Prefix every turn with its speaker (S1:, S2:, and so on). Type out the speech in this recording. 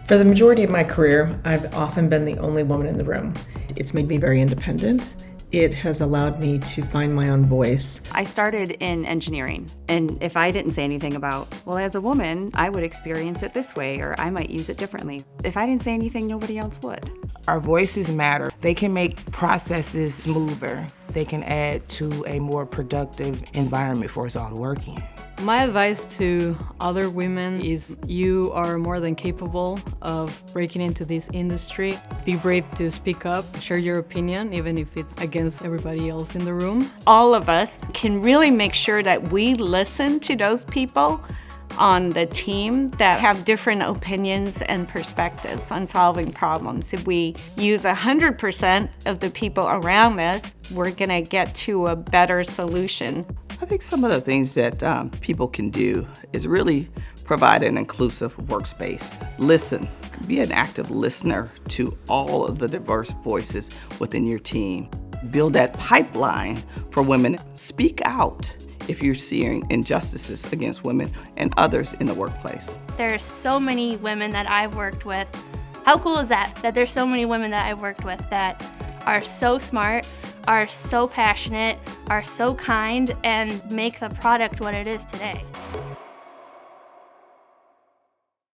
S1: For the majority of my career, I've often been the only woman in the room. It's made me very independent. It has allowed me to find my own voice.
S2: I started in engineering, and if I didn't say anything about, well, as a woman, I would experience it this way, or I might use it differently. If I didn't say anything, nobody else would.
S3: Our voices matter. They can make processes smoother. They can add to a more productive environment for us all to work in.
S4: My advice to other women is you are more than capable of breaking into this industry. Be brave to speak up, share your opinion, even if it's against everybody else in the room.
S5: All of us can really make sure that we listen to those people on the team that have different opinions and perspectives on solving problems. If we use 100% of the people around us, we're going to get to a better solution.
S6: I think some of the things that people can do is really provide an inclusive workspace. Listen, be an active listener to all of the diverse voices within your team. Build that pipeline for women. Speak out if you're seeing injustices against women and others in the workplace.
S7: There are so many women that I've worked with. How cool is that? That there's so many women that I've worked with that are so smart, are so passionate, are so kind, and make the product what it is today.